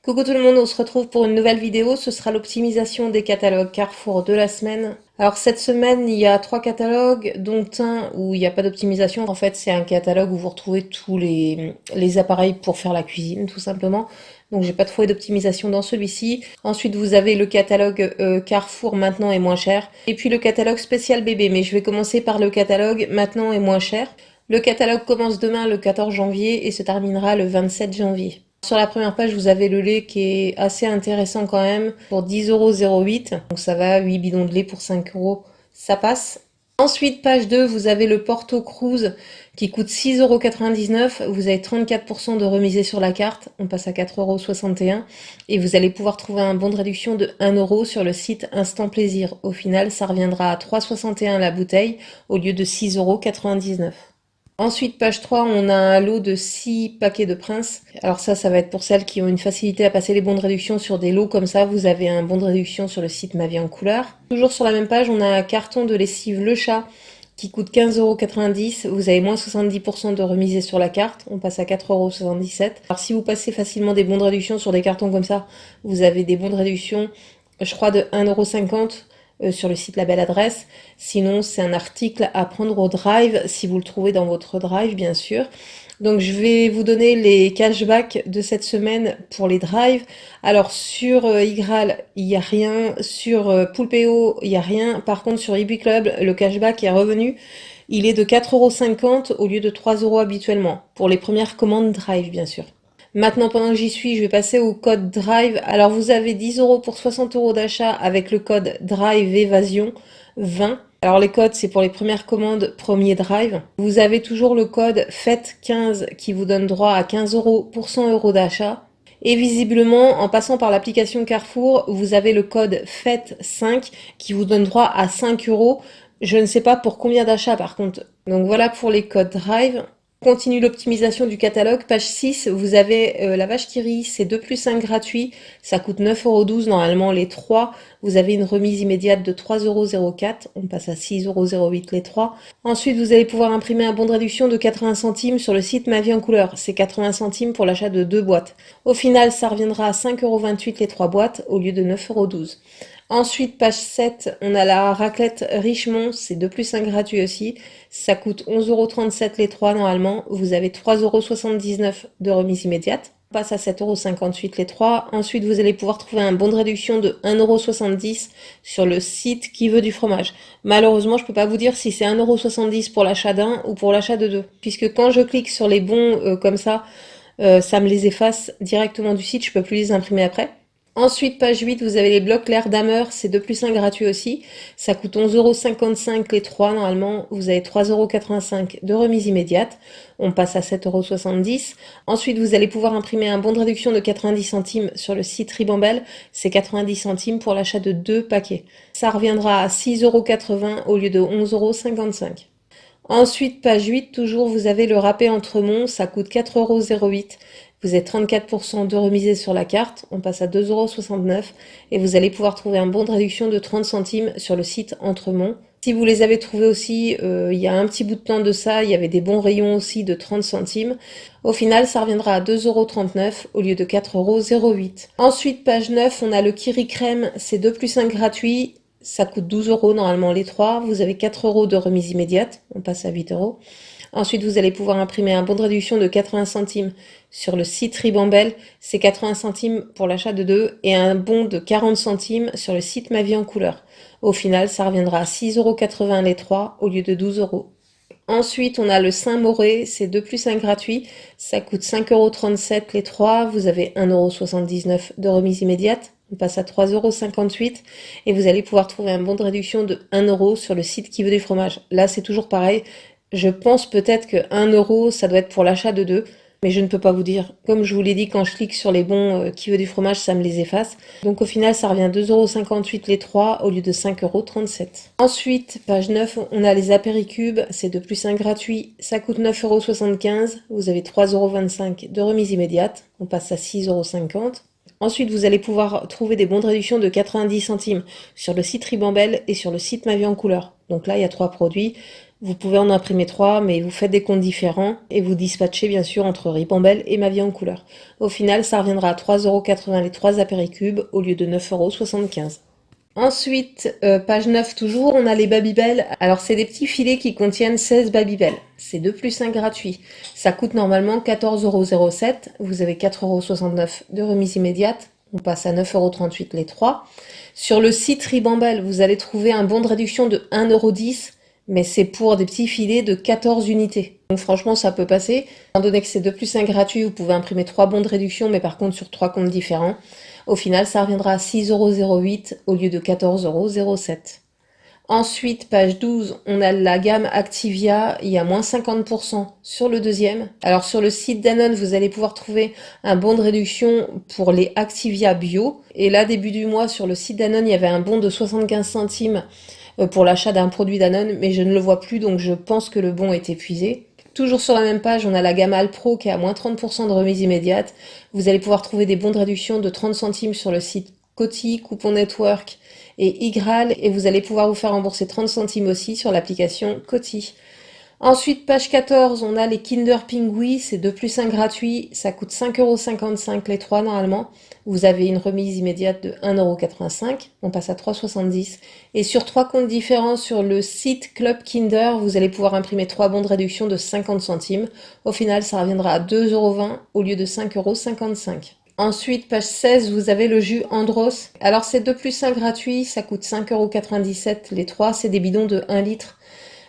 Coucou tout le monde, on se retrouve pour une nouvelle vidéo. Ce sera l'optimisation des catalogues Carrefour de la semaine. Alors cette semaine, il y a 3 catalogues, dont un où il n'y a pas d'optimisation. En fait, c'est un catalogue où vous retrouvez tous les appareils pour faire la cuisine, tout simplement. Donc j'ai pas trouvé d'optimisation dans celui-ci. Ensuite, vous avez le catalogue Carrefour maintenant est moins cher. Et puis le catalogue spécial bébé. Mais je vais commencer par le catalogue maintenant est moins cher. Le catalogue commence demain le 14 janvier et se terminera le 27 janvier. Sur la première page, vous avez le lait qui est assez intéressant quand même pour 10,08 €. Donc ça va, 8 bidons de lait pour 5 euros, ça passe. Ensuite, page 2, vous avez le Porto Cruz qui coûte 6,99 €. Vous avez 34% de remisé sur la carte. On passe à 4,61 € et vous allez pouvoir trouver un bon de réduction de 1 € sur le site Instant Plaisir. Au final, ça reviendra à 3,61 € la bouteille au lieu de 6,99 €. Ensuite, page 3, on a un lot de 6 paquets de Prince. Alors ça va être pour celles qui ont une facilité à passer les bons de réduction sur des lots comme ça. Vous avez un bon de réduction sur le site Ma Vie en Couleur. Toujours sur la même page, on a un carton de lessive Le Chat qui coûte 15,90 €. Vous avez moins 70% de remisé sur la carte. On passe à 4,77 €. Alors si vous passez facilement des bons de réduction sur des cartons comme ça, vous avez des bons de réduction, je crois, de 1,50 € sur le site La Belle Adresse. Sinon, c'est un article à prendre au Drive, si vous le trouvez dans votre Drive, bien sûr. Donc, je vais vous donner les cashbacks de cette semaine pour les Drive. Alors, sur Igral, il n'y a rien. Sur Poulpeo, il n'y a rien. Par contre, sur eBay Club, le cashback est revenu. Il est de 4,50 € au lieu de 3 € habituellement. Pour les premières commandes Drive, bien sûr. Maintenant, pendant que j'y suis, je vais passer au code Drive. Alors, vous avez 10 € pour 60 € d'achat avec le code Drive Évasion 20. Alors, les codes, c'est pour les premières commandes premier Drive. Vous avez toujours le code FET15 qui vous donne droit à 15 € pour 100 € d'achat. Et visiblement, en passant par l'application Carrefour, vous avez le code FET5 qui vous donne droit à 5 €. Je ne sais pas pour combien d'achats par contre. Donc voilà pour les codes Drive. Continue l'optimisation du catalogue. Page 6, vous avez la vache qui rit, c'est 2 plus 1 gratuit. Ça coûte 9,12 € normalement les 3. Vous avez une remise immédiate de 3,04 €. On passe à 6,08 € les 3. Ensuite, vous allez pouvoir imprimer un bon de réduction de 80 centimes sur le site Ma Vie en Couleur. C'est 80 centimes pour l'achat de 2 boîtes. Au final, ça reviendra à 5,28 € les 3 boîtes au lieu de 9,12 €. Ensuite, page 7, on a la raclette Richemont, c'est 2 plus 1 gratuit aussi. Ça coûte 11,37 € les 3 normalement. Vous avez 3,79 € de remise immédiate. On passe à 7,58 € les 3. Ensuite, vous allez pouvoir trouver un bon de réduction de 1,70 € sur le site Qui veut du fromage. Malheureusement, je peux pas vous dire si c'est 1,70 € pour l'achat d'un ou pour l'achat de deux. Puisque quand je clique sur les bons comme ça, ça me les efface directement du site, je peux plus les imprimer après. Ensuite, page 8, vous avez les blocs L'air d'Hammer, c'est 2 plus 1 gratuit aussi. Ça coûte 11,55 € les 3 normalement. Vous avez 3,85 € de remise immédiate. On passe à 7,70 €. Ensuite, vous allez pouvoir imprimer un bon de réduction de 90 centimes sur le site Ribambelle. C'est 90 centimes pour l'achat de 2 paquets. Ça reviendra à 6,80 € au lieu de 11,55 €. Ensuite, page 8, toujours, vous avez le râpé Entremont, ça coûte 4,08 €. Vous êtes 34% de remisé sur la carte, on passe à 2,69 € et vous allez pouvoir trouver un bon de réduction de 30 centimes sur le site Entremont. Si vous les avez trouvés aussi, il y a un petit bout de temps de ça, il y avait des bons rayons aussi de 30 centimes. Au final, ça reviendra à 2,39 € au lieu de 4,08 €. Ensuite, page 9, on a le Kiri Crème, c'est 2 plus 1 gratuit. Ça coûte 12 € normalement les 3. Vous avez 4 € de remise immédiate. On passe à 8 €. Ensuite, vous allez pouvoir imprimer un bon de réduction de 80 centimes sur le site Ribambelle. C'est 80 centimes pour l'achat de 2 et un bon de 40 centimes sur le site Ma Vie en Couleur. Au final, ça reviendra à 6,80 € les 3 au lieu de 12 €. Ensuite, on a le Saint-Moré, c'est 2 plus 1 gratuit. Ça coûte 5,37 € les 3. Vous avez 1,79 € de remise immédiate. On passe à 3,58 € et vous allez pouvoir trouver un bon de réduction de 1 € sur le site Qui veut du fromage. Là, c'est toujours pareil. Je pense peut-être que 1 €, ça doit être pour l'achat de 2, mais je ne peux pas vous dire. Comme je vous l'ai dit, quand je clique sur les bons Qui veut du fromage, ça me les efface. Donc au final, ça revient 2,58 € les 3 au lieu de 5,37 €. Ensuite, page 9, on a les apéricubes, c'est 2 plus 1 gratuit. Ça coûte 9,75 €. Vous avez 3,25 € de remise immédiate. On passe à 6,50 €. Ensuite, vous allez pouvoir trouver des bons de réduction de 90 centimes sur le site Ribambelle et sur le site Ma Vie en Couleur. Donc là, il y a 3 produits. Vous pouvez en imprimer 3, mais vous faites des comptes différents et vous dispatchez bien sûr entre Ribambelle et Ma Vie en couleur. Au final, ça reviendra à 3,80 € les 3 apéricubes au lieu de 9,75 €. Ensuite, page 9 toujours, on a les Babybel. Alors c'est des petits filets qui contiennent 16 Babybel. C'est 2 plus 1 gratuit. Ça coûte normalement 14,07 €. Vous avez 4,69 € de remise immédiate. On passe à 9,38 € les 3. Sur le site Ribambelle, vous allez trouver un bon de réduction de 1,10 €, mais c'est pour des petits filets de 14 unités. Donc franchement, ça peut passer. Étant donné que c'est 2 plus 1 gratuit, vous pouvez imprimer 3 bons de réduction, mais par contre sur 3 comptes différents. Au final, ça reviendra à 6,08 € au lieu de 14,07 €. Ensuite, page 12, on a la gamme Activia, il y a moins 50% sur le deuxième. Alors sur le site Danone, vous allez pouvoir trouver un bon de réduction pour les Activia Bio. Et là, début du mois, sur le site Danone, il y avait un bon de 75 centimes pour l'achat d'un produit Danone, mais je ne le vois plus, donc je pense que le bon est épuisé. Toujours sur la même page, on a la gamme Alpro qui est à moins 30% de remise immédiate. Vous allez pouvoir trouver des bons de réduction de 30 centimes sur le site Coty, Coupon Network et Igral, et vous allez pouvoir vous faire rembourser 30 centimes aussi sur l'application Coty. Ensuite, page 14, on a les Kinder Pingui, c'est 2 plus 1 gratuit, ça coûte 5,55 € les 3 normalement. Vous avez une remise immédiate de 1,85 €, on passe à 3,70 €. Et sur 3 comptes différents sur le site Club Kinder, vous allez pouvoir imprimer 3 bons de réduction de 50 centimes. Au final, ça reviendra à 2,20 € au lieu de 5,55 €. Ensuite, page 16, vous avez le jus Andros. Alors c'est 2 plus 1 gratuit, ça coûte 5,97 € les 3, c'est des bidons de 1 litre.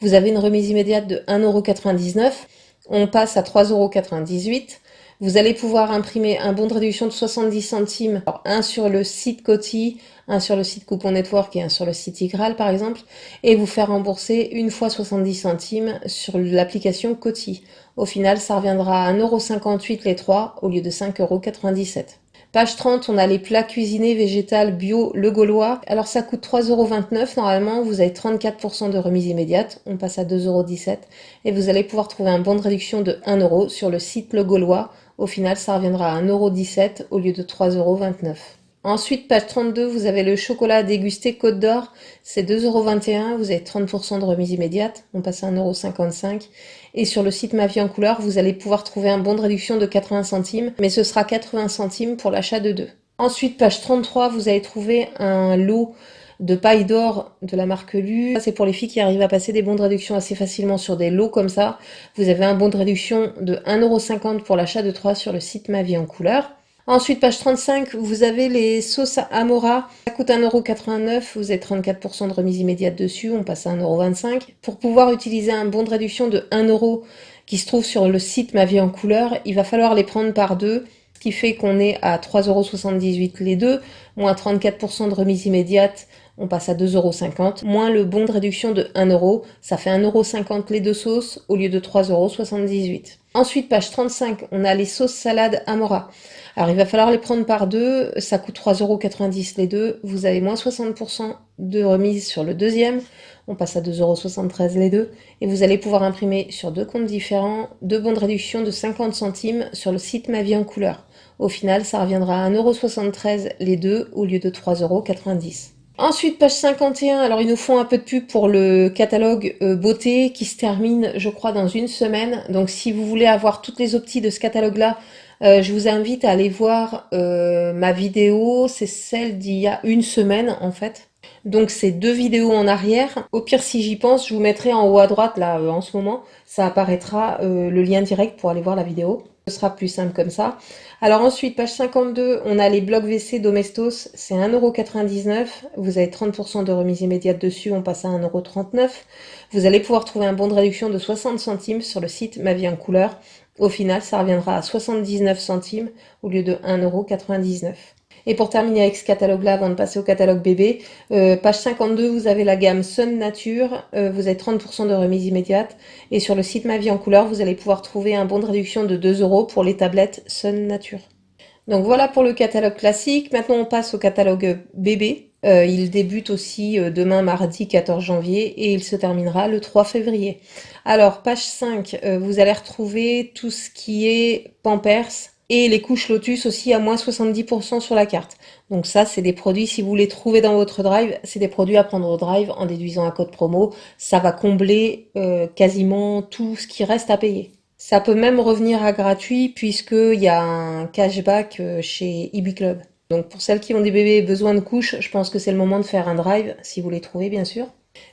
Vous avez une remise immédiate de 1,99 €. On passe à 3,98 €. Vous allez pouvoir imprimer un bon de réduction de 70 centimes. Alors, un sur le site Coty, un sur le site Coupon Network et un sur le site Igral par exemple. Et vous faire rembourser une fois 70 centimes sur l'application Coty. Au final, ça reviendra à 1,58 € les 3 au lieu de 5,97 €. Page 30, on a les plats cuisinés végétales bio Le Gaulois. Alors ça coûte 3,29 € normalement, vous avez 34% de remise immédiate, on passe à 2,17 € et vous allez pouvoir trouver un bon de réduction de 1 € sur le site Le Gaulois. Au final, ça reviendra à 1,17 € au lieu de 3,29 €. Ensuite, page 32, vous avez le chocolat à déguster Côte d'Or, c'est 2,21 €, vous avez 30% de remise immédiate, on passe à 1,55 €. Et sur le site Ma Vie en couleur, vous allez pouvoir trouver un bon de réduction de 80 centimes, mais ce sera 80 centimes pour l'achat de 2. Ensuite, page 33, vous allez trouver un lot de paille d'or de la marque Lu. Ça, c'est pour les filles qui arrivent à passer des bons de réduction assez facilement sur des lots comme ça. Vous avez un bon de réduction de 1,50 € pour l'achat de 3 sur le site Ma Vie en couleur. Ensuite, page 35, vous avez les sauces Amora. Ça coûte 1,89 €, vous avez 34% de remise immédiate dessus, on passe à 1,25 €. Pour pouvoir utiliser un bon de réduction de 1 € qui se trouve sur le site Ma Vie en couleur, il va falloir les prendre par deux, ce qui fait qu'on est à 3,78 € les deux, moins 34% de remise immédiate, on passe à 2,50 €, moins le bon de réduction de 1 €, ça fait 1,50 € les deux sauces au lieu de 3,78 €. Ensuite, page 35, on a les sauces salades Amora. Alors, il va falloir les prendre par deux, ça coûte 3,90 € les deux, vous avez moins 60% de remise sur le deuxième, on passe à 2,73 € les deux, et vous allez pouvoir imprimer sur deux comptes différents, deux bons de réduction de 50 centimes sur le site Ma Vie en couleur. Au final, ça reviendra à 1,73 € les deux au lieu de 3,90 €. Ensuite, page 51, alors ils nous font un peu de pub pour le catalogue beauté qui se termine, je crois, dans une semaine. Donc si vous voulez avoir toutes les opties de ce catalogue-là, je vous invite à aller voir ma vidéo, c'est celle d'il y a une semaine en fait. Donc c'est deux vidéos en arrière. Au pire, si j'y pense, je vous mettrai en haut à droite, là, en ce moment, ça apparaîtra le lien direct pour aller voir la vidéo. Ce sera plus simple comme ça. Alors ensuite, page 52, on a les blocs WC Domestos, c'est 1,99 €. Vous avez 30% de remise immédiate dessus, on passe à 1,39 €. Vous allez pouvoir trouver un bon de réduction de 60 centimes sur le site Ma Vie en couleur. Au final, ça reviendra à 79 centimes au lieu de 1,99 €. Et pour terminer avec ce catalogue-là, avant de passer au catalogue bébé, page 52, vous avez la gamme Sun Nature, vous avez 30% de remise immédiate. Et sur le site Ma Vie en couleur, vous allez pouvoir trouver un bon de réduction de 2 € pour les tablettes Sun Nature. Donc voilà pour le catalogue classique. Maintenant, on passe au catalogue bébé. Il débute aussi demain, mardi 14 janvier, et il se terminera le 3 février. Alors, page 5, vous allez retrouver tout ce qui est Pampers, Et les couches Lotus aussi à moins 70% sur la carte. Donc ça, c'est des produits, si vous les trouvez dans votre drive, c'est des produits à prendre au drive en déduisant un code promo. Ça va combler quasiment tout ce qui reste à payer. Ça peut même revenir à gratuit puisqu'il y a un cashback chez EB Club. Donc pour celles qui ont des bébés et besoin de couches, je pense que c'est le moment de faire un drive, si vous les trouvez bien sûr.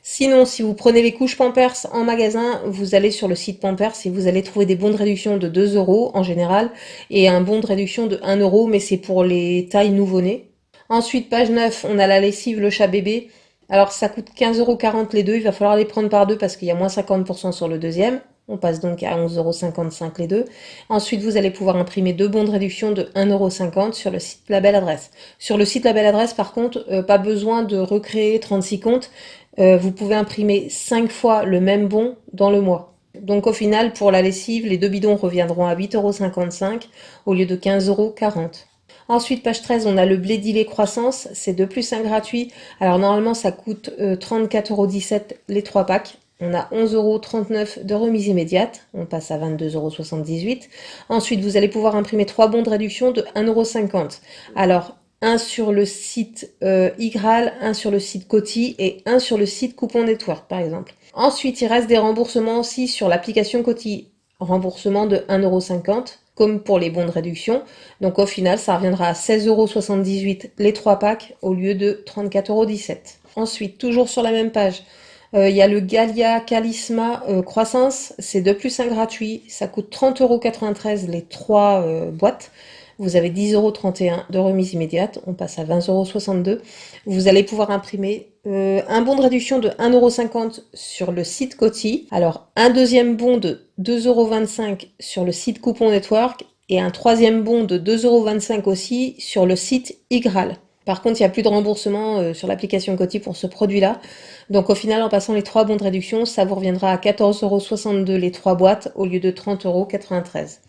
Sinon, si vous prenez les couches Pampers en magasin, vous allez sur le site Pampers et vous allez trouver des bons de réduction de 2 euros en général et un bon de réduction de 1 euro, mais c'est pour les tailles nouveau-nés. Ensuite, page 9, on a la lessive Le Chat Bébé. Alors ça coûte 15,40 € les deux, il va falloir les prendre par deux parce qu'il y a moins 50% sur le deuxième. On passe donc à 11,55 € les deux. Ensuite, vous allez pouvoir imprimer deux bons de réduction de 1,50 € sur le site La Belle Adresse. Sur le site La Belle Adresse, par contre, pas besoin de recréer 36 comptes. Vous pouvez imprimer 5 fois le même bon dans le mois. Donc au final, pour la lessive, les deux bidons reviendront à 8,55 € au lieu de 15,40 €. Ensuite, page 13, on a le blé dilet croissance, c'est 2 plus 1 gratuit. Alors normalement, ça coûte 34,17 € les 3 packs. On a 11,39 € de remise immédiate, on passe à 22,78 €. Ensuite, vous allez pouvoir imprimer 3 bons de réduction de 1,50 €. Alors, un sur le site Igral, un sur le site Coty et un sur le site Coupon Network, par exemple. Ensuite, il reste des remboursements aussi sur l'application Coty. Remboursement de 1,50 € comme pour les bons de réduction. Donc au final, ça reviendra à 16,78 € les 3 packs au lieu de 34,17 €. Ensuite, toujours sur la même page, il y a le Galia Calisma Croissance, c'est 2 plus 1 gratuit, ça coûte 30,93 € les 3 boîtes. Vous avez 10,31 € de remise immédiate, on passe à 20,62 €. Vous allez pouvoir imprimer un bon de réduction de 1,50 € sur le site Coty. Alors, un deuxième bon de 2,25 € sur le site Coupon Network et un troisième bon de 2,25 € aussi sur le site Igral. Par contre, il n'y a plus de remboursement sur l'application Coty pour ce produit-là. Donc au final, en passant les 3 bons de réduction, ça vous reviendra à 14,62 € les 3 boîtes au lieu de 30,93 €.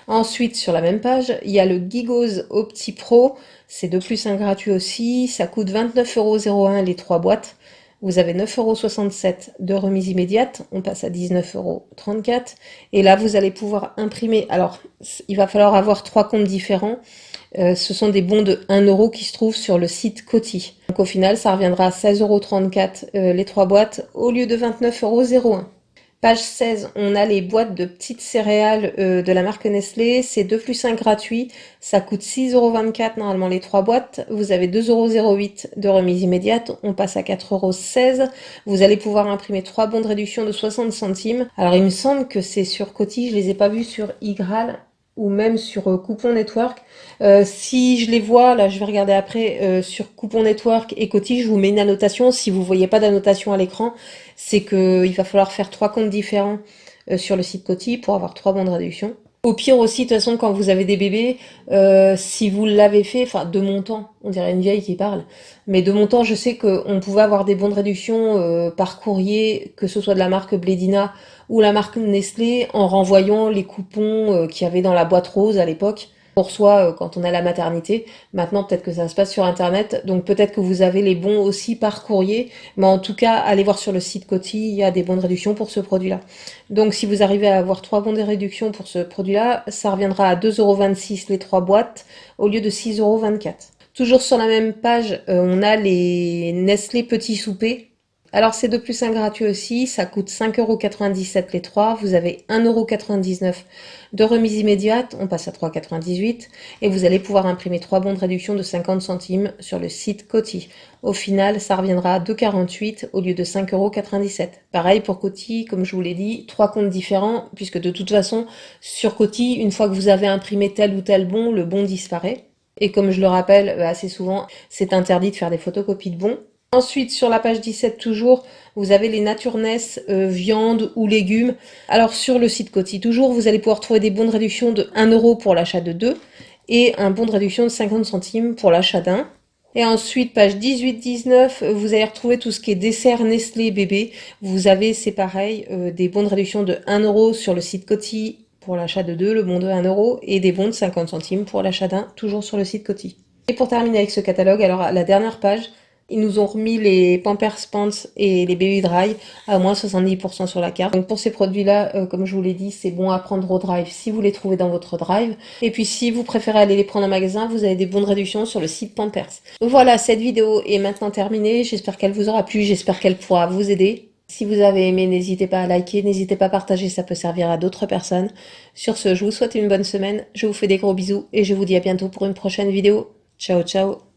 Ensuite, sur la même page, il y a le Gigos Opti Pro, c'est 2 plus 1 gratuit aussi, ça coûte 29,01 € les 3 boîtes. Vous avez 9,67 € de remise immédiate, on passe à 19,34 €. Et là, vous allez pouvoir imprimer, alors il va falloir avoir 3 comptes différents. Ce sont des bons de 1 € qui se trouvent sur le site Coty. Donc au final, ça reviendra à 16,34 € les 3 boîtes au lieu de 29,01 €. Page 16, on a les boîtes de petites céréales de la marque Nestlé. C'est 2 plus 1 gratuit. Ça coûte 6,24 € normalement les 3 boîtes. Vous avez 2,08 € de remise immédiate. On passe à 4,16 €. Vous allez pouvoir imprimer 3 bons de réduction de 60 centimes. Alors il me semble que c'est sur Coty. Je les ai pas vus sur Igral ou même sur Coupon Network. Si je les vois, là je vais regarder après sur Coupon Network et Coty, je vous mets une annotation. Si vous voyez pas d'annotation à l'écran, c'est que il va falloir faire 3 comptes différents sur le site Coty pour avoir 3 bons de réduction. Au pire aussi, de toute façon, quand vous avez des bébés, si vous l'avez fait, enfin de mon temps, on dirait une vieille qui parle, mais de mon temps, je sais qu'on pouvait avoir des bons de réduction par courrier, que ce soit de la marque Blédina ou la marque Nestlé, en renvoyant les coupons qu'il y avait dans la boîte rose à l'époque. Pour soi quand on a la maternité. Maintenant, peut-être que ça se passe sur Internet, donc peut-être que vous avez les bons aussi par courrier, mais en tout cas, allez voir sur le site Coty, il y a des bons de réduction pour ce produit-là. Donc si vous arrivez à avoir 3 bons de réduction pour ce produit-là, ça reviendra à 2,26 € les 3 boîtes au lieu de 6,24 €. Toujours sur la même page, on a les Nestlé Petits Soupers. Alors c'est 2 plus 1 gratuit aussi, ça coûte 5,97 € les 3, vous avez 1,99 € de remise immédiate, on passe à 3,98 € et vous allez pouvoir imprimer 3 bons de réduction de 50 centimes sur le site Coty. Au final, ça reviendra à 2,48 € au lieu de 5,97 €. Pareil pour Coty, comme je vous l'ai dit, 3 comptes différents, puisque de toute façon, sur Coty, une fois que vous avez imprimé tel ou tel bon, le bon disparaît. Et comme je le rappelle assez souvent, c'est interdit de faire des photocopies de bons. Ensuite, sur la page 17 toujours, vous avez les Naturness viande ou légumes. Alors sur le site Coty toujours, vous allez pouvoir trouver des bons de réduction de 1 € pour l'achat de 2 et un bon de réduction de 50 centimes pour l'achat d'un. Et ensuite, page 18-19, vous allez retrouver tout ce qui est dessert Nestlé bébé. Vous avez, c'est pareil, des bons de réduction de 1 € sur le site Coty pour l'achat de 2, le bon de 1 € et des bons de 50 centimes pour l'achat d'un, toujours sur le site Coty. Et pour terminer avec ce catalogue, alors à la dernière page, ils nous ont remis les Pampers Pants et les Baby Dry à moins 70% sur la carte. Donc pour ces produits-là, comme je vous l'ai dit, c'est bon à prendre au drive si vous les trouvez dans votre drive. Et puis si vous préférez aller les prendre en magasin, vous avez des bonnes réductions sur le site Pampers. Voilà, cette vidéo est maintenant terminée. J'espère qu'elle vous aura plu, j'espère qu'elle pourra vous aider. Si vous avez aimé, n'hésitez pas à liker, n'hésitez pas à partager, ça peut servir à d'autres personnes. Sur ce, je vous souhaite une bonne semaine, je vous fais des gros bisous et je vous dis à bientôt pour une prochaine vidéo. Ciao ciao.